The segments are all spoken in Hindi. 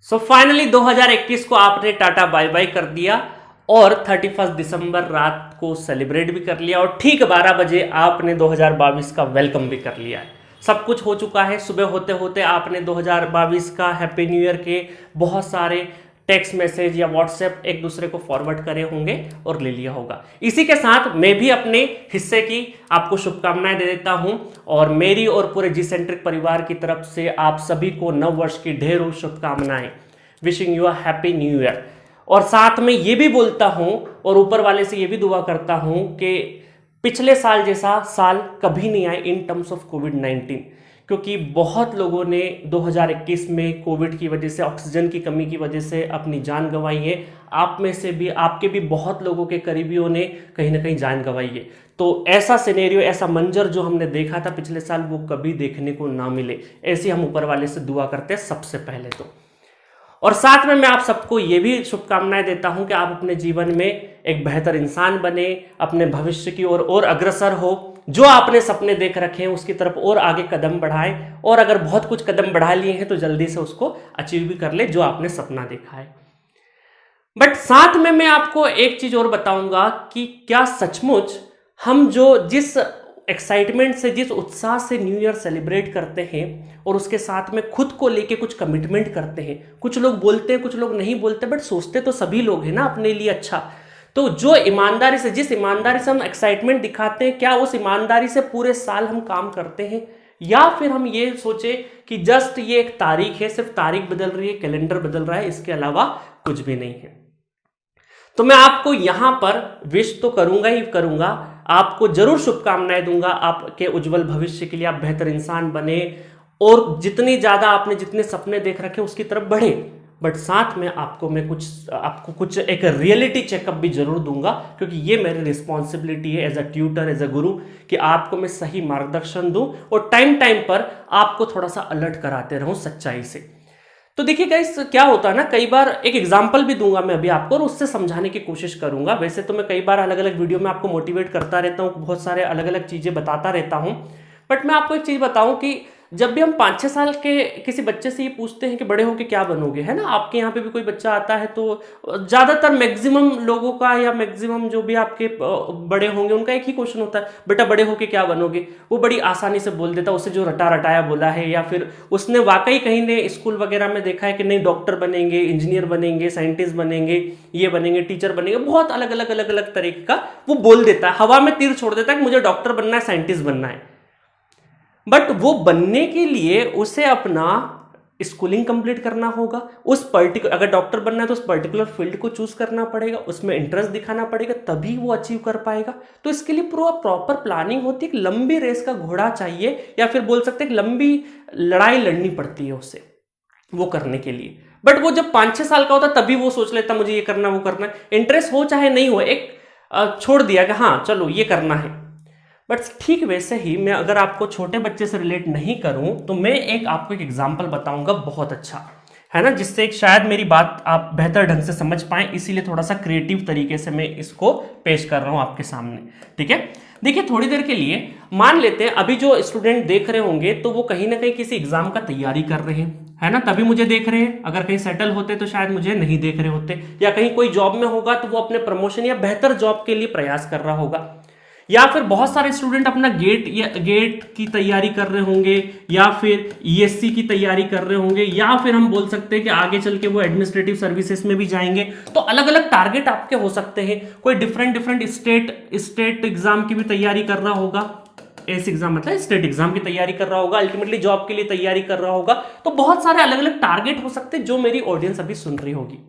सो फाइनली 2021 को आपने टाटा बाय बाय कर दिया और 31 दिसंबर रात को सेलिब्रेट भी कर लिया और ठीक 12 बजे आपने 2022 का वेलकम भी कर लिया है। सब कुछ हो चुका है। सुबह होते होते आपने 2022 का हैप्पी न्यू ईयर के बहुत सारे टेक्स्ट मैसेज या व्हाट्सएप एक दूसरे को फॉरवर्ड करे होंगे और ले लिया होगा। इसी के साथ मैं भी अपने हिस्से की आपको शुभकामनाएं दे देता हूं और मेरी और पूरे जी सेंट्रिक परिवार की तरफ से आप सभी को नव वर्ष की ढेरों शुभकामनाएं। Wishing you a happy new year. और साथ में ये भी बोलता हूं और ऊपर वाले से ये भी दुआ करता हूं कि पिछले साल जैसा साल कभी नहीं आए इन टर्म्स ऑफ कोविड-19, क्योंकि बहुत लोगों ने 2021 में कोविड की वजह से, ऑक्सीजन की कमी की वजह से अपनी जान गंवाई है। आप में से भी, आपके भी बहुत लोगों के करीबियों ने कहीं ना कहीं जान गंवाई है। तो ऐसा सिनेरियो, ऐसा मंजर जो हमने देखा था पिछले साल, वो कभी देखने को ना मिले, ऐसी हम ऊपर वाले से दुआ करते हैं सबसे पहले तो। और साथ में मैं आप सबको ये भी शुभकामनाएं देता हूं कि आप अपने जीवन में एक बेहतर इंसान बने, अपने भविष्य की ओर और अग्रसर हो, जो आपने सपने देख रखे हैं उसकी तरफ और आगे कदम बढ़ाएं, और अगर बहुत कुछ कदम बढ़ा लिए हैं तो जल्दी से उसको अचीव भी कर ले जो आपने सपना देखा है। बट साथ में मैं आपको एक चीज और बताऊंगा कि क्या सचमुच हम जिस एक्साइटमेंट से, जिस उत्साह से न्यू ईयर सेलिब्रेट करते हैं और उसके साथ में खुद को लेके कुछ कमिटमेंट करते हैं, कुछ लोग बोलते हैं कुछ लोग नहीं बोलते, बट सोचते तो सभी लोग हैं ना अपने लिए अच्छा। तो जो ईमानदारी से, जिस ईमानदारी से हम एक्साइटमेंट दिखाते हैं, क्या उस ईमानदारी से पूरे साल हम काम करते हैं, या फिर हम ये सोचे कि जस्ट ये एक तारीख है, सिर्फ तारीख बदल रही है, कैलेंडर बदल रहा है, इसके अलावा कुछ भी नहीं है। तो मैं आपको यहां पर विश तो करूंगा ही करूंगा, आपको जरूर शुभकामनाएं दूंगा आपके उज्जवल भविष्य के लिए। आप बेहतर इंसान बने और जितनी ज्यादा आपने जितने सपने देख रखे उसकी तरफ बढ़े। बट साथ में आपको कुछ एक रियलिटी चेकअप भी जरूर दूंगा, क्योंकि ये मेरी रिस्पॉन्सिबिलिटी है as a tutor, as a guru, कि आपको मैं सही मार्गदर्शन दूं और टाइम टाइम पर आपको थोड़ा सा अलर्ट कराते रहूं सच्चाई से। तो देखिए गाइस, क्या होता है ना, कई बार एक एग्जांपल भी दूंगा मैं अभी आपको और उससे समझाने की कोशिश करूंगा। वैसे तो मैं कई बार अलग अलग वीडियो में आपको मोटिवेट करता रहता हूं, बहुत सारे अलग अलग चीजें बताता रहता हूं, बट मैं आपको एक चीज बताऊं कि जब भी हम 5-6 साल के किसी बच्चे से ये पूछते हैं कि बड़े होके क्या बनोगे, है ना, आपके यहाँ पे भी कोई बच्चा आता है तो ज्यादातर मैक्सिमम लोगों का, या मैक्सिमम जो भी आपके बड़े होंगे उनका एक ही क्वेश्चन होता है, बेटा बड़े होके क्या बनोगे। वो बड़ी आसानी से बोल देता है, उसे जो रटा रटाया बोला है, या फिर उसने वाकई कहीं ने स्कूल वगैरह में देखा है कि नहीं डॉक्टर बनेंगे, इंजीनियर बनेंगे, साइंटिस्ट बनेंगे, ये बनेंगे, टीचर बनेंगे, बहुत अलग अलग अलग अलग तरीके का वो बोल देता है, हवा में तीर छोड़ देता है कि मुझे डॉक्टर बनना है, साइंटिस्ट बनना है। बट वो बनने के लिए उसे अपना स्कूलिंग कंप्लीट करना होगा, उस पर्टिकुलर, अगर डॉक्टर बनना है तो उस पर्टिकुलर फील्ड को चूज करना पड़ेगा, उसमें इंटरेस्ट दिखाना पड़ेगा, तभी वो अचीव कर पाएगा। तो इसके लिए प्रॉपर प्लानिंग होती है, एक लंबी रेस का घोड़ा चाहिए, या फिर बोल सकते हैं लंबी लड़ाई लड़नी पड़ती है उसे वो करने के लिए। बट वो जब 5-6 साल का होता तभी वो सोच लेता मुझे ये करना, वो करना है, इंटरेस्ट हो चाहे नहीं हो, एक छोड़ दिया कि हाँ चलो ये करना है। बट ठीक वैसे ही मैं अगर आपको छोटे बच्चे से रिलेट नहीं करूं तो मैं आपको एक एग्जांपल बताऊंगा बहुत अच्छा, है ना, जिससे एक शायद मेरी बात आप बेहतर ढंग से समझ पाएं, इसीलिए थोड़ा सा क्रिएटिव तरीके से मैं इसको पेश कर रहा हूं आपके सामने। ठीक है, देखिए थोड़ी देर के लिए मान लेते हैं अभी जो स्टूडेंट देख रहे होंगे तो वो कहीं ना कहीं किसी एग्जाम का तैयारी कर रहे हैं, है ना, तभी मुझे देख रहे हैं। अगर कहीं सेटल होते तो शायद मुझे नहीं देख रहे होते, या कहीं कोई जॉब में होगा तो वो अपने प्रमोशन या बेहतर जॉब के लिए प्रयास कर रहा होगा, या फिर बहुत सारे स्टूडेंट अपना गेट की तैयारी कर रहे होंगे, या फिर ईएससी की तैयारी कर रहे होंगे, या फिर हम बोल सकते हैं कि आगे चल के वो एडमिनिस्ट्रेटिव सर्विसेज में भी जाएंगे। तो अलग अलग टारगेट आपके हो सकते हैं। कोई डिफरेंट स्टेट एग्जाम की भी तैयारी कर रहा होगा, एस एग्जाम मतलब स्टेट एग्जाम की तैयारी कर रहा होगा, अल्टीमेटली जॉब के लिए तैयारी कर रहा होगा। तो बहुत सारे अलग अलग टारगेट हो सकते हैं जो मेरी ऑडियंस अभी सुन रही होगी।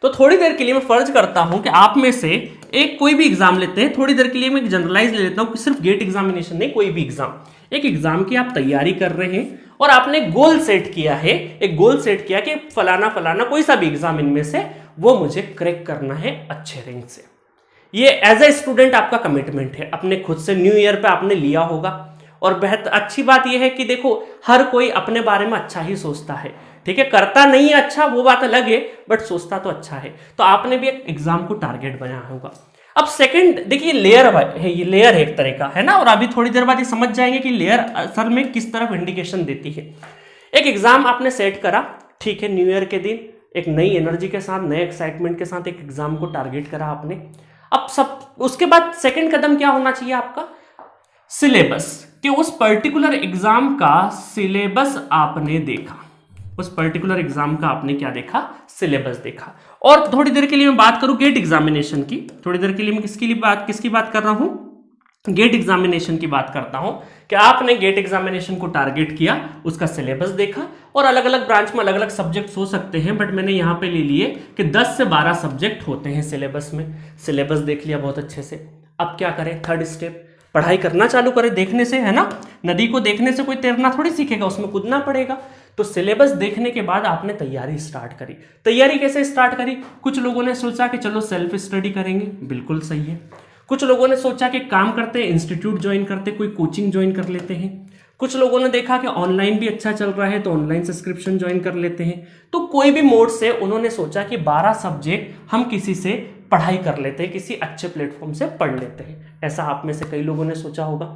तो थोड़ी देर के लिए मैं फर्ज करता हूं कि आप में से एक कोई भी एग्जाम लेते हैं, थोड़ी देर के लिए मैं एक जनरलाइज ले लेता हूं कि सिर्फ गेट एग्जामिनेशन नहीं, कोई भी एग्जाम, एक एग्जाम की आप तैयारी कर रहे हैं और आपने गोल सेट किया है, एक गोल सेट किया कि फलाना फलाना कोई सा भी एग्जाम इनमें से वो मुझे क्रैक करना है अच्छे रैंक से। ये एज ए स्टूडेंट आपका कमिटमेंट है, अपने खुद से न्यू ईयर पे आपने लिया होगा। और बेहतर अच्छी बात यह है कि देखो हर कोई अपने बारे में अच्छा ही सोचता है, ठीक है, करता नहीं है अच्छा वो बात अलग है, बट सोचता तो अच्छा है। तो आपने भी एक एग्जाम को टारगेट बनाया होगा। अब सेकंड देखिए लेयर है, ये लेयर है एक तरह का, है ना, और अभी थोड़ी देर बाद ये समझ जाएंगे कि लेयर असल में किस तरफ इंडिकेशन देती है। एक एग्जाम आपने सेट करा, ठीक है, न्यू ईयर के दिन एक नई एनर्जी के साथ, नए एक्साइटमेंट के साथ एक एग्जाम को टारगेट करा आपने। अब सब उसके बाद सेकंड कदम क्या होना चाहिए आपका? सिलेबस, कि उस पर्टिकुलर एग्जाम का सिलेबस आपने देखा, उस पर्टिकुलर एग्जाम का आपने क्या देखा? सिलेबस देखा। और थोड़ी देर के लिए मैं बात करूं गेट एग्जामिनेशन की, थोड़ी देर के लिए मैं किसकी बात कर रहा हूं? गेट एग्जामिनेशन की बात करता हूं कि आपने गेट एग्जामिनेशन को टारगेट किया, उसका सिलेबस देखा, और अलग अलग ब्रांच में अलग अलग सब्जेक्ट्स हो सकते हैं, बट मैंने यहां पे ले लिए कि 10 से 12 सब्जेक्ट होते हैं सिलेबस में। सिलेबस देख लिया बहुत अच्छे से, अब क्या करें? थर्ड स्टेप, पढ़ाई करना चालू करें देखने से, है ना? नदी को देखने से कोई तैरना थोड़ी सीखेगा, उसमें कूदना पड़ेगा। तो सिलेबस देखने के बाद आपने तैयारी स्टार्ट करी। तैयारी कैसे स्टार्ट करी? कुछ लोगों ने सोचा कि चलो सेल्फ स्टडी करेंगे, बिल्कुल सही है। कुछ लोगों ने सोचा कि काम करते हैं, इंस्टीट्यूट ज्वाइन करते, कोई कोचिंग ज्वाइन कर लेते हैं। कुछ लोगों ने देखा कि ऑनलाइन भी अच्छा चल रहा है तो ऑनलाइन सब्सक्रिप्शन ज्वाइन कर लेते हैं। तो कोई भी मोड से उन्होंने सोचा कि 12 सब्जेक्ट हम किसी से पढ़ाई कर लेते हैं, किसी अच्छे प्लेटफॉर्म से पढ़ लेते हैं। ऐसा आप में से कई लोगों ने सोचा होगा।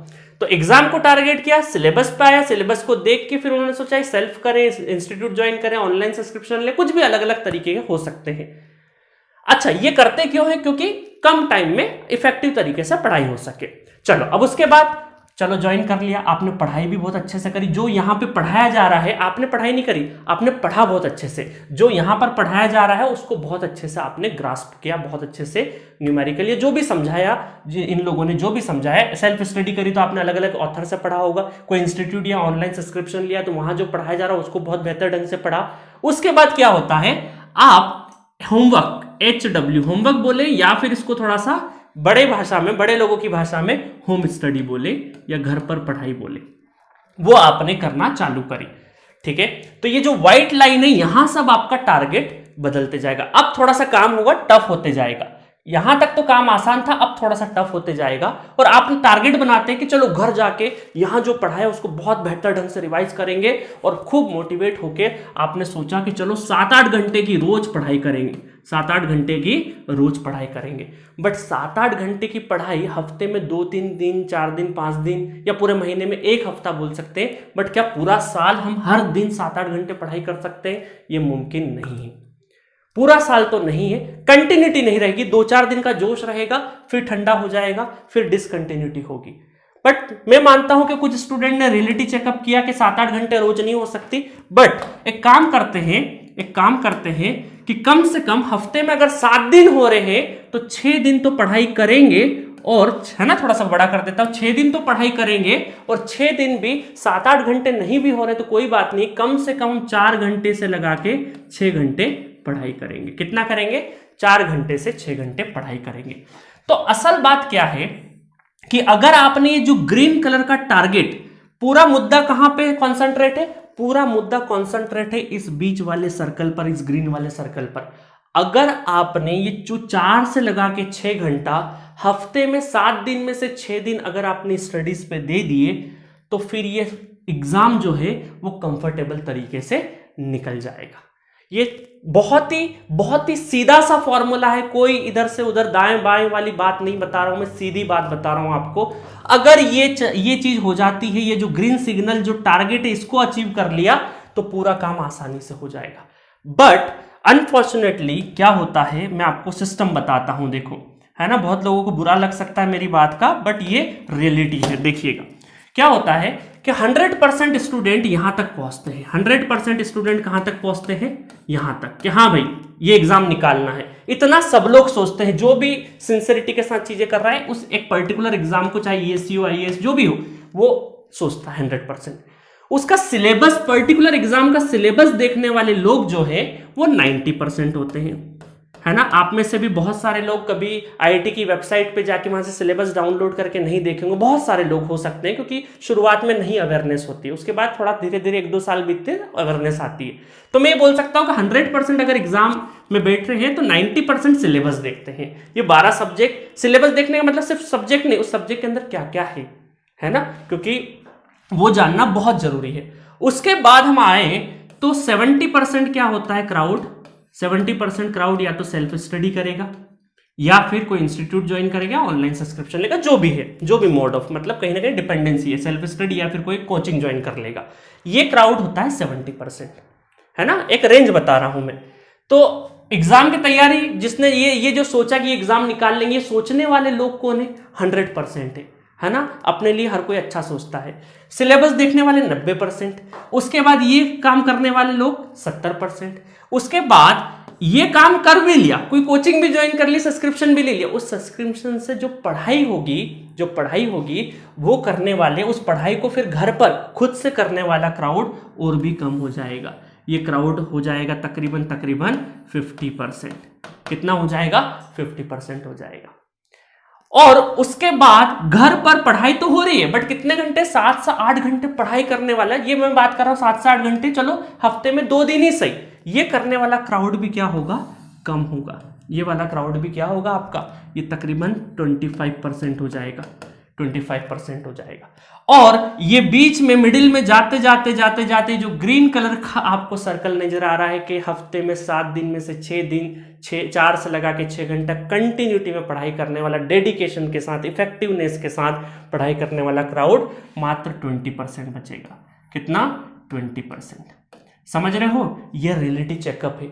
तो एग्जाम को टारगेट किया, सिलेबस पे आया, सिलेबस को देख के फिर उन्होंने सोचा सेल्फ करें, इंस्टीट्यूट ज्वाइन करें, ऑनलाइन सब्सक्रिप्शन ले, कुछ भी अलग अलग तरीके के हो सकते हैं। अच्छा, ये करते क्यों है? क्योंकि कम टाइम में इफेक्टिव तरीके से पढ़ाई हो सके। चलो, अब उसके बाद चलो ज्वाइन कर लिया, आपने पढ़ाई भी बहुत अच्छे से करी। जो यहाँ पे पढ़ाया जा रहा है, आपने पढ़ाई नहीं करी, आपने पढ़ा बहुत अच्छे से। जो यहाँ पर पढ़ाया जा रहा है उसको बहुत अच्छे से आपने ग्रास्प किया, बहुत अच्छे से न्यूमेरिकली जो भी समझाया, इन लोगों ने जो भी समझाया। सेल्फ स्टडी करी तो आपने अलग अलग ऑथर से पढ़ा होगा, कोई इंस्टीट्यूट या ऑनलाइन सब्सक्रिप्शन लिया तो वहां जो पढ़ाया जा रहा है उसको बहुत बेहतर ढंग से पढ़ा। उसके बाद क्या होता है? आप होमवर्क, HW होमवर्क बोले, या फिर इसको थोड़ा सा बड़े भाषा में, बड़े लोगों की भाषा में होम स्टडी बोले या घर पर पढ़ाई बोले, वो आपने करना चालू करी। ठीक है, तो ये जो व्हाइट लाइन है यहां सब आपका टारगेट बदलते जाएगा। अब थोड़ा सा काम होगा, टफ होते जाएगा। यहां तक तो काम आसान था, अब थोड़ा सा टफ होते जाएगा। और आप टारगेट बनाते हैं कि चलो घर जाके यहां जो पढ़ा है उसको बहुत बेहतर ढंग से रिवाइज करेंगे, और खूब मोटिवेट होके आपने सोचा कि चलो 7-8 घंटे की रोज पढ़ाई करेंगे, 7-8 घंटे की रोज पढ़ाई करेंगे। बट 7-8 घंटे की पढ़ाई हफ्ते में 2-3 दिन, 4 दिन, 5 दिन, या पूरे महीने में 1 हफ्ता बोल सकते हैं। बट क्या पूरा साल हम हर दिन 7-8 घंटे पढ़ाई कर सकते हैं? ये मुमकिन नहीं है। पूरा साल तो नहीं है, कंटिन्यूटी नहीं रहेगी। 2-4 दिन का जोश रहेगा, फिर ठंडा हो जाएगा, फिर डिसकंटिन्यूटी होगी। बट मैं मानता हूं कि कुछ स्टूडेंट ने रियलिटी चेकअप किया कि 7-8 घंटे रोज नहीं हो सकती। बट एक काम करते हैं कि कम से कम हफ्ते में अगर 7 दिन हो रहे हैं तो 6 दिन तो पढ़ाई करेंगे। और है ना, थोड़ा सा बड़ा कर देता हूं, 6 दिन तो पढ़ाई करेंगे, और 6 दिन भी 7-8 घंटे नहीं भी हो रहे तो कोई बात नहीं, कम से कम 4 घंटे से लगा के 6 घंटे पढ़ाई करेंगे। कितना करेंगे? 4 घंटे से 6 घंटे पढ़ाई करेंगे। तो असल बात क्या है कि अगर आपने ये जो ग्रीन कलर का टारगेट, पूरा मुद्दा कहां पे कॉन्सेंट्रेट है? पूरा मुद्दा कॉन्सेंट्रेट है इस बीच वाले सर्कल पर, इस ग्रीन वाले सर्कल पर। अगर आपने ये जो 4 से लगा के 6 घंटा हफ्ते में 7 दिन में से 6 दिन अगर आपने स्टडीज पे दे दिए तो फिर ये एग्जाम जो है वो कंफर्टेबल तरीके से निकल जाएगा। ये बहुत ही सीधा सा फॉर्मूला है, कोई इधर से उधर दाएं बाएं वाली बात नहीं बता रहा हूं मैं, सीधी बात बता रहा हूं आपको। अगर ये चीज हो जाती है, ये जो ग्रीन सिग्नल जो टारगेट है इसको अचीव कर लिया तो पूरा काम आसानी से हो जाएगा। बट अनफॉर्चुनेटली क्या होता है, मैं आपको सिस्टम बताता हूं, देखो, है ना, बहुत लोगों को बुरा लग सकता है मेरी बात का, बट ये रियलिटी है। देखिएगा क्या होता है कि 100% स्टूडेंट यहां तक पहुंचते हैं। 100% स्टूडेंट कहां तक पहुंचते हैं? यहां तक कि हाँ भाई ये एग्जाम निकालना है। इतना सब लोग सोचते हैं, जो भी सिंसियरिटी के साथ चीजें कर रहा है उस एक पर्टिकुलर एग्जाम को, चाहे यूएससी हो, IAS जो भी हो, वो सोचता है 100%। उसका सिलेबस, पर्टिकुलर एग्जाम का सिलेबस देखने वाले लोग जो है वो 90% होते हैं, है ना। आप में से भी बहुत सारे लोग कभी IIT की वेबसाइट पे जाके वहां से सिलेबस डाउनलोड करके नहीं देखेंगे, बहुत सारे लोग हो सकते हैं, क्योंकि शुरुआत में नहीं अवेयरनेस होती है, उसके बाद थोड़ा धीरे धीरे 1-2 साल बीतते अवेयरनेस आती है। तो मैं ये बोल सकता हूँ कि 100% अगर एग्जाम में बैठ रहे हैं तो 90% सिलेबस देखते हैं। ये 12 सब्जेक्ट, सिलेबस देखने का मतलब सिर्फ सब्जेक्ट नहीं, उस सब्जेक्ट के अंदर क्या क्या है ना, क्योंकि वो जानना बहुत जरूरी है। उसके बाद हम आए तो 70% क्या होता है क्राउड। 70% क्राउड या तो सेल्फ स्टडी करेगा या फिर कोई इंस्टीट्यूट ज्वाइन करेगा, ऑनलाइन सब्सक्रिप्शन लेगा, जो भी है, जो भी मोड ऑफ, मतलब कहीं ना कहीं डिपेंडेंसी है, सेल्फ स्टडी या फिर कोई कोचिंग ज्वाइन कर लेगा। ये क्राउड होता है 70%। है ना, एक रेंज बता रहा हूं मैं। तो एग्जाम की तैयारी जिसने ये जो सोचा कि एग्जाम निकाल लेंगे, सोचने वाले लोग कौन है? 100% है ना, अपने लिए हर कोई अच्छा सोचता है। सिलेबस देखने वाले 90%, उसके बाद ये काम करने वाले लोग 70%, उसके बाद ये काम कर भी लिया, कोई कोचिंग भी ज्वाइन कर ली, सब्सक्रिप्शन भी ले लिया, उस सब्सक्रिप्शन से जो पढ़ाई होगी वो करने वाले, उस पढ़ाई को फिर घर पर खुद से करने वाला क्राउड और भी कम हो जाएगा। ये क्राउड हो जाएगा तकरीबन 50%। कितना हो जाएगा? 50% हो जाएगा। और उसके बाद घर पर पढ़ाई तो हो रही है, बट कितने घंटे? 7 से 8 घंटे पढ़ाई करने वाला, ये मैं बात कर रहा हूं 7 से 8 घंटे, चलो हफ्ते में 2 दिन ही सही, ये करने वाला क्राउड भी क्या होगा? कम होगा। ये वाला क्राउड भी क्या होगा आपका? ये तकरीबन 25% हो जाएगा, 25% हो जाएगा। और ये बीच में मिडिल में जाते जाते जो ग्रीन कलर का आपको सर्कल नजर आ रहा है कि हफ्ते में 7 दिन में से 6 दिन 4 से लगा के 6 घंटा कंटिन्यूटी में पढ़ाई करने वाला, डेडिकेशन के साथ, इफेक्टिवनेस के साथ पढ़ाई करने वाला क्राउड मात्र 20% बचेगा। कितना? 20%। समझ रहे हो? यह रियलिटी चेकअप है।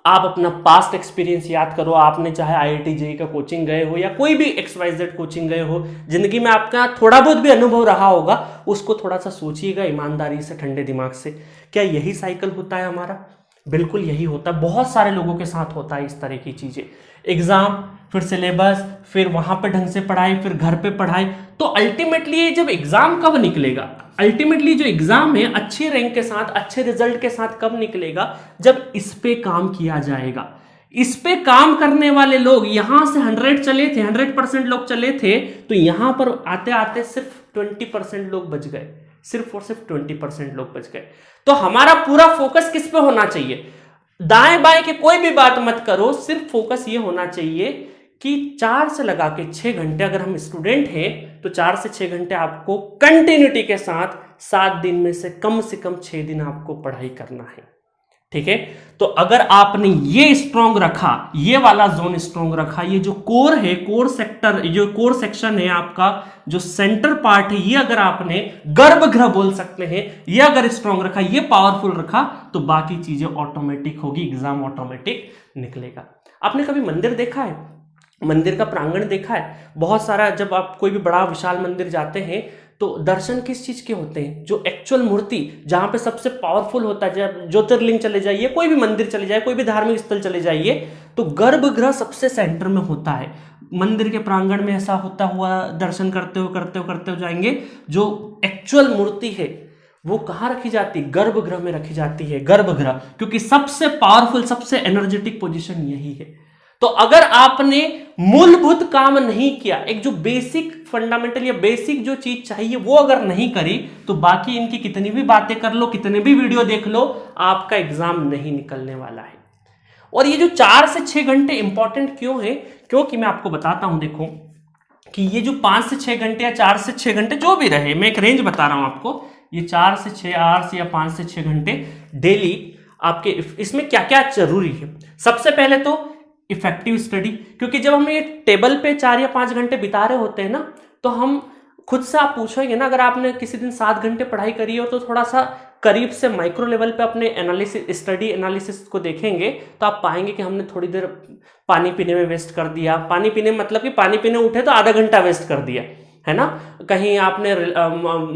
आप अपना पास्ट एक्सपीरियंस याद करो, आपने चाहे IIT JEE का कोचिंग गए हो या कोई भी XYZ कोचिंग गए हो, जिंदगी में आपका थोड़ा बहुत भी अनुभव रहा होगा, उसको थोड़ा सा सोचिएगा ईमानदारी से, ठंडे दिमाग से। क्या यही साइकिल होता है हमारा? बिल्कुल यही होता है। बहुत सारे लोगों के साथ होता है इस तरह की चीजें। एग्जाम, फिर सिलेबस, फिर वहां पे ढंग से पढ़ाई, फिर घर पे पढ़ाई। तो अल्टीमेटली जब एग्जाम कब निकलेगा? अल्टीमेटली जो एग्जाम है अच्छे रैंक के साथ, अच्छे रिजल्ट के साथ कब निकलेगा? जब इस पे काम किया जाएगा। इस पे काम करने वाले लोग यहां से 100% लोग चले थे, तो यहां पर आते आते सिर्फ 20% लोग बच गए, सिर्फ और सिर्फ 20% लोग बच गए। तो हमारा पूरा फोकस किस पे होना चाहिए? दाएं बाएं की कोई भी बात मत करो, सिर्फ फोकस ये होना चाहिए कि 4 से लगा के 6 घंटे, अगर हम स्टूडेंट हैं तो 4 से 6 घंटे आपको कंटिन्यूटी के साथ 7 दिन में से कम 6 दिन आपको पढ़ाई करना है। ठीक है, तो अगर आपने ये स्ट्रॉन्ग रखा, ये वाला जोन स्ट्रॉन्ग रखा, ये जो कोर है, कोर सेक्टर, जो कोर सेक्शन है आपका, जो सेंटर पार्ट है, ये अगर आपने गर्भगृह बोल सकते हैं, ये अगर स्ट्रॉन्ग रखा, ये पावरफुल रखा, तो बाकी चीजें ऑटोमेटिक होगी, एग्जाम ऑटोमेटिक निकलेगा। आपने कभी मंदिर देखा है? मंदिर का प्रांगण देखा है? बहुत सारा, जब आप कोई भी बड़ा विशाल मंदिर जाते हैं तो दर्शन किस चीज के होते हैं? जो एक्चुअल मूर्ति, जहां पे सबसे पावरफुल होता है, जब ज्योतिर्लिंग चले जाइए, कोई भी मंदिर चले जाइए, कोई भी धार्मिक स्थल चले जाइए, तो गर्भगृह सबसे सेंटर में होता है। मंदिर के प्रांगण में ऐसा होता हुआ दर्शन करते हो जाएंगे। जो एक्चुअल मूर्ति है वो कहाँ रखी जाती है? गर्भगृह में रखी जाती है, गर्भगृह, क्योंकि सबसे पावरफुल, सबसे एनर्जेटिक पोजीशन यही है। तो अगर आपने मूलभूत काम नहीं किया, एक जो बेसिक फंडामेंटल या बेसिक जो चीज चाहिए वो अगर नहीं करी, तो बाकी इनकी कितनी भी बातें कर लो, कितने भी वीडियो देख लो, आपका एग्जाम नहीं निकलने वाला है। और ये जो 4 से 6 घंटे इंपॉर्टेंट क्यों है? क्योंकि मैं आपको बताता हूं, देखो कि ये जो 5 से 6 घंटे या 4 से 6 घंटे जो भी रहे, मैं एक रेंज बता रहा हूं आपको, ये 4 से 6 आवर्स या 5 से 6 घंटे डेली आपके, इसमें क्या क्या जरूरी है? सबसे पहले तो इफेक्टिव स्टडी, क्योंकि जब हम ये टेबल पे 4 या 5 घंटे बिता रहे होते हैं ना, तो हम खुद से, आप पूछोगे ना, अगर आपने किसी दिन 7 घंटे पढ़ाई करी हो तो थोड़ा सा करीब से माइक्रो लेवल पे अपने एनालिसिस, स्टडी एनालिसिस को देखेंगे, तो आप पाएंगे कि हमने थोड़ी देर पानी पीने में वेस्ट कर दिया। पानी पीने मतलब कि पानी पीने उठे तो आधा घंटा वेस्ट कर दिया, है ना। कहीं आपने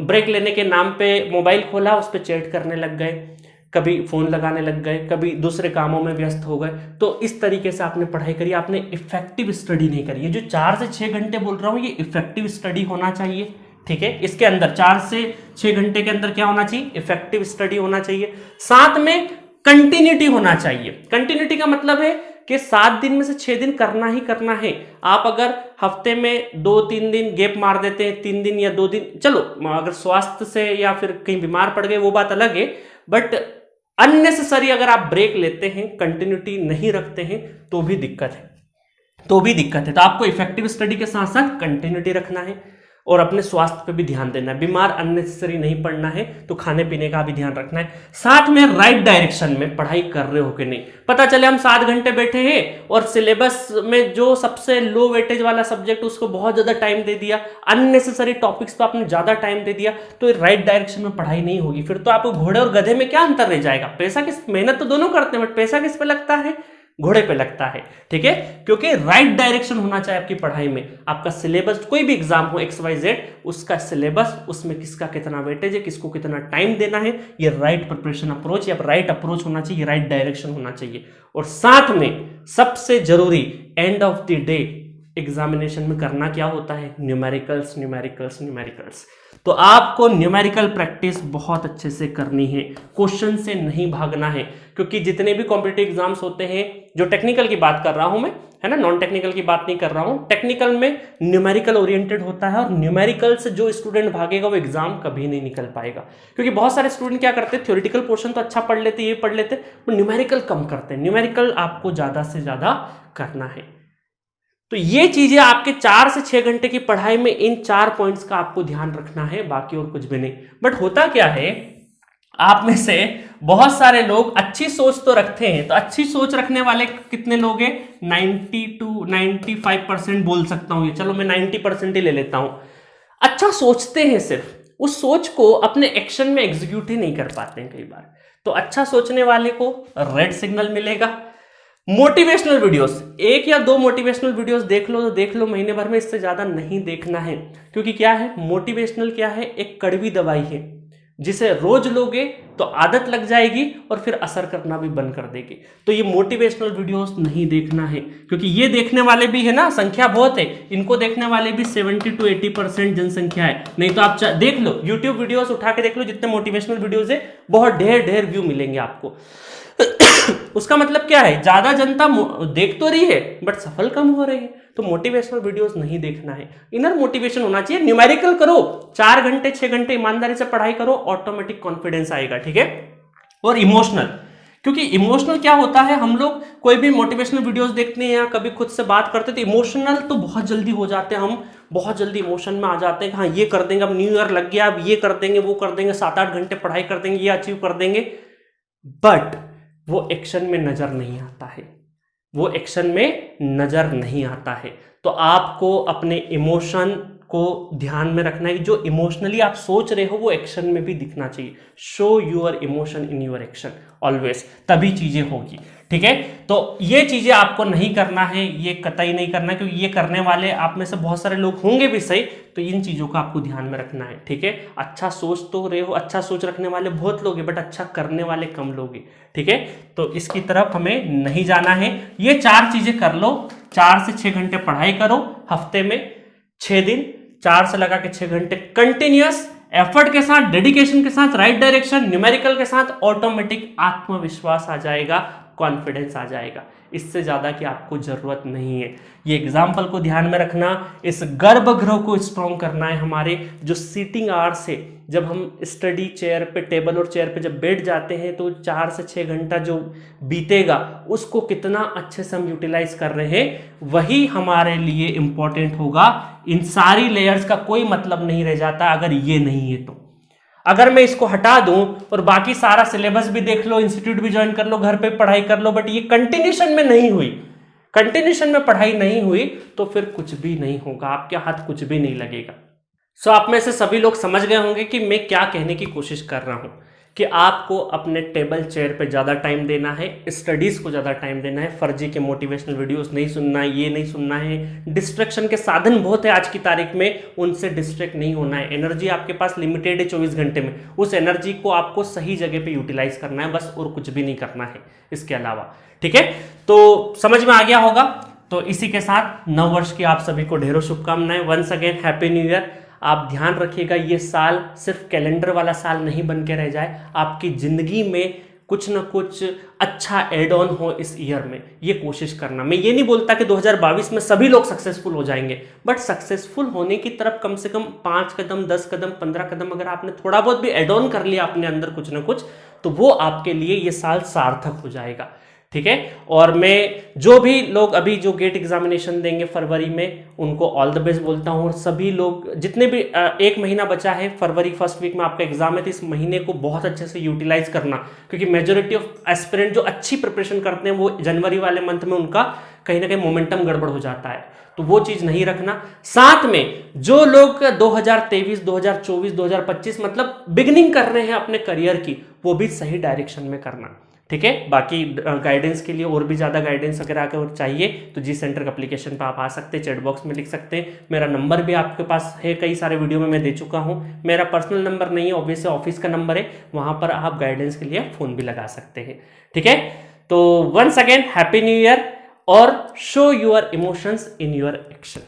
ब्रेक लेने के नाम पे मोबाइल खोला, उस पर चैट करने लग गए, कभी फोन लगाने लग गए, कभी दूसरे कामों में व्यस्त हो गए। तो इस तरीके से आपने पढ़ाई करी, आपने इफेक्टिव स्टडी नहीं करी। ये जो 4 से 6 घंटे बोल रहा हूं, ये इफेक्टिव स्टडी होना चाहिए। ठीक है, इसके अंदर 4 से 6 घंटे के अंदर क्या होना चाहिए? इफेक्टिव स्टडी होना चाहिए। साथ में कंटिन्यूटी होना चाहिए। कंटिन्यूटी का मतलब है कि 7 दिन में से 6 दिन करना ही करना है। आप अगर हफ्ते में 2-3 दिन गैप मार देते हैं, 3 दिन या 2 दिन, चलो अगर स्वास्थ्य से या फिर कहीं बीमार पड़ गए वो बात अलग है, बट अननेसेसरी अगर आप ब्रेक लेते हैं, कंटिन्यूटी नहीं रखते हैं, तो भी दिक्कत है, तो आपको इफेक्टिव स्टडी के साथ साथ कंटिन्यूटी रखना है। और अपने स्वास्थ्य पे भी ध्यान देना है। बीमार अननेसेसरी नहीं पड़ना है, तो खाने पीने का भी ध्यान रखना है। साथ में राइट डायरेक्शन में पढ़ाई कर रहे हो कि नहीं। पता चले हम 7 घंटे बैठे हैं और सिलेबस में जो सबसे लो वेटेज वाला सब्जेक्ट उसको बहुत ज्यादा टाइम दे दिया, अननेसेसरी टॉपिक्स पे आपने ज्यादा टाइम दे दिया, तो राइट डायरेक्शन में पढ़ाई नहीं होगी। फिर तो आपको घोड़े और गधे में क्या अंतर रह जाएगा। पैसा किस, मेहनत तो दोनों करते हैं बट पैसा किस पे लगता है, घोड़े पे लगता है। ठीक है, क्योंकि राइट डायरेक्शन होना चाहिए आपकी पढ़ाई में। आपका सिलेबस, कोई भी एग्जाम हो XYZ, उसका सिलेबस, उसमें किसका कितना वेटेज है, किसको कितना टाइम देना है, ये राइट प्रिपरेशन अप्रोच या राइट अप्रोच होना चाहिए, राइट डायरेक्शन होना चाहिए। और साथ में सबसे जरूरी end of the day examination में करना क्या होता है, न्यूमेरिकल्स न्यूमेरिकल्स न्यूमेरिकल्स। तो आपको न्यूमेरिकल प्रैक्टिस बहुत अच्छे से करनी है, क्वेश्चन से नहीं भागना है। क्योंकि जितने भी कॉम्पिटिटिव एग्जाम्स होते हैं, जो टेक्निकल की बात कर रहा हूं मैं, है ना, नॉन टेक्निकल की बात नहीं कर रहा हूं, टेक्निकल में न्यूमेरिकल ओरिएंटेड होता है और न्यूमेरिकल से जो स्टूडेंट भागेगा वो एग्जाम कभी नहीं निकल पाएगा। क्योंकि बहुत सारे स्टूडेंट क्या करते हैं, थ्योरेटिकल पोर्शन तो अच्छा पढ़ लेते, ये पढ़ लेते, वो न्यूमेरिकल कम करते हैं। न्यूमेरिकल आपको ज्यादा से ज्यादा करना है। तो ये चीजें आपके 4 से 6 घंटे की पढ़ाई में इन 4 पॉइंट्स का आपको ध्यान रखना है, बाकी और कुछ भी नहीं। बट होता क्या है, आप में से बहुत सारे लोग अच्छी सोच तो रखते हैं, तो अच्छी सोच रखने वाले कितने लोग हैं, 90 to 95% बोल सकता हूं, ये चलो मैं 90% ही ले लेता हूं। अच्छा सोचते हैं, सिर्फ उस सोच को अपने एक्शन में एग्जीक्यूट ही नहीं कर पाते हैं कई बार। तो अच्छा सोचने वाले को रेड सिग्नल मिलेगा। मोटिवेशनल वीडियोस, 1 या 2 मोटिवेशनल वीडियोस देख लो तो देख लो, महीने भर में इससे ज्यादा नहीं देखना है। क्योंकि क्या है, मोटिवेशनल क्या है, एक कड़वी दवाई है, जिसे रोज लोगे तो आदत लग जाएगी और फिर असर करना भी बंद कर देगी। तो ये मोटिवेशनल वीडियोस नहीं देखना है, क्योंकि ये देखने वाले भी है ना, संख्या बहुत है, इनको देखने वाले भी 70 to 80% जनसंख्या है। नहीं तो आप देख लो, यूट्यूब वीडियोस उठा के देख लो, जितने मोटिवेशनल वीडियोस है बहुत ढेर व्यू मिलेंगे आपको। उसका मतलब क्या है, ज्यादा जनता देख तो रही है बट सफल कम हो रही है। तो मोटिवेशनल वीडियोस नहीं देखना है, इनर मोटिवेशन होना चाहिए। न्यूमेरिकल करो, 4 घंटे 6 घंटे ईमानदारी से पढ़ाई करो, ऑटोमेटिक कॉन्फिडेंस आएगा। ठीक है, और इमोशनल, क्योंकि इमोशनल क्या होता है, हम लोग कोई भी मोटिवेशनल वीडियोस देखते हैं या कभी खुद से बात करते हैं तो इमोशनल तो बहुत जल्दी हो जाते हैं, हम बहुत जल्दी इमोशन में आ जाते हैं कि हाँ ये कर देंगे, अब न्यू ईयर लग गया, अब ये कर देंगे, वो कर देंगे, 7-8 घंटे पढ़ाई कर देंगे, ये अचीव कर देंगे। बट वो एक्शन में नजर नहीं आता है, वो एक्शन में नजर नहीं आता है। तो आपको अपने इमोशन को ध्यान में रखना है, जो इमोशनली आप सोच रहे हो वो एक्शन में भी दिखना चाहिए। Show your emotion in your action always, तभी चीजें होगी। ठीक है, तो ये चीजें आपको नहीं करना है, ये कतई नहीं करना, क्योंकि ये करने वाले आप में से बहुत सारे लोग होंगे भी सही, तो इन चीजों का आपको ध्यान में रखना है। ठीक है, अच्छा सोच तो रहे हो, अच्छा सोच रखने वाले बहुत लोग हैं बट अच्छा करने वाले कम लोग हैं। ठीक है, तो इसकी तरफ हमें नहीं जाना है। ये 4 चीजें कर लो, 4 से 6 घंटे पढ़ाई करो, हफ्ते में 6 दिन 4 से लगा के 6 घंटे कंटिन्यूअस एफर्ट के साथ, डेडिकेशन के साथ, राइट डायरेक्शन, न्यूमेरिकल के साथ, ऑटोमेटिक आत्मविश्वास आ जाएगा, कॉन्फिडेंस आ जाएगा। इससे ज्यादा की आपको जरूरत नहीं है। ये एग्जाम्पल को ध्यान में रखना, इस गर्भगृह को स्ट्रॉन्ग करना है। हमारे जो सीटिंग आवर्स है, जब हम स्टडी चेयर पे, टेबल और चेयर पे जब बैठ जाते हैं तो 4 से 6 घंटा जो बीतेगा उसको कितना अच्छे से हम यूटिलाइज कर रहे हैं, वही हमारे लिए इंपॉर्टेंट होगा। इन सारी लेयर्स का कोई मतलब नहीं रह जाता अगर ये नहीं है तो। अगर मैं इसको हटा दूं और बाकी सारा सिलेबस भी देख लो, इंस्टीट्यूट भी ज्वाइन कर लो, घर पे पढ़ाई कर लो, बट ये कंटिन्यूशन में नहीं हुई, कंटिन्यूशन में पढ़ाई नहीं हुई, तो फिर कुछ भी नहीं होगा, आपके हाथ कुछ भी नहीं लगेगा। सो आप में से सभी लोग समझ गए होंगे कि मैं क्या कहने की कोशिश कर रहा हूं, कि आपको अपने टेबल चेयर पे ज़्यादा टाइम देना है, स्टडीज़ को ज़्यादा टाइम देना है, फर्जी के मोटिवेशनल वीडियोस नहीं सुनना है, ये नहीं सुनना है। डिस्ट्रैक्शन के साधन बहुत है आज की तारीख में, उनसे डिस्ट्रैक्ट नहीं होना है। एनर्जी आपके पास लिमिटेड है 24 घंटे में, उस एनर्जी को आपको सही जगह पे यूटिलाइज करना है, बस, और कुछ भी नहीं करना है इसके अलावा। ठीक है, तो समझ में आ गया होगा। तो इसी के साथ नव वर्ष की आप सभी को ढेरों शुभकामनाएं। Once again happy new year. आप ध्यान रखिएगा, ये साल सिर्फ कैलेंडर वाला साल नहीं बन के रह जाए, आपकी जिंदगी में कुछ ना कुछ अच्छा एड ऑन हो इस ईयर में, ये कोशिश करना। मैं ये नहीं बोलता कि 2022 में सभी लोग सक्सेसफुल हो जाएंगे, बट सक्सेसफुल होने की तरफ कम से कम 5 कदम, 10 कदम, 15 कदम अगर आपने थोड़ा बहुत भी एड ऑन कर लिया अपने अंदर कुछ ना कुछ, तो वो आपके लिए ये साल सार्थक हो जाएगा। ठीक है। और मैं जो भी लोग अभी जो गेट एग्जामिनेशन देंगे फरवरी में, उनको ऑल द बेस्ट बोलता हूँ। और सभी लोग जितने भी एक महीना बचा है, फरवरी फर्स्ट वीक में आपका एग्जाम है, तो इस महीने को बहुत अच्छे से यूटिलाइज करना, क्योंकि मेजोरिटी ऑफ एस्पिरेंट जो अच्छी प्रिपरेशन करते हैं वो जनवरी वाले मंथ में उनका कहीं ना कहीं मोमेंटम गड़बड़ हो जाता है, तो वो चीज नहीं रखना। साथ में जो लोग 2023, 2024, 2025 मतलब बिगनिंग कर रहे हैं अपने करियर की, वो भी सही डायरेक्शन में करना, ठीक है। बाकी गाइडेंस के लिए और भी ज़्यादा गाइडेंस अगर आकर चाहिए तो जी सेंटर एप्लीकेशन पर आप आ सकते हैं, चैट बॉक्स में लिख सकते हैं। मेरा नंबर भी आपके पास है, कई सारे वीडियो में मैं दे चुका हूँ। मेरा पर्सनल नंबर नहीं है, ऑब्वियसली ऑफिस का नंबर है, वहाँ पर आप गाइडेंस के लिए फ़ोन भी लगा सकते हैं, ठीक है। तो once again happy new year, और show your emotions in your action.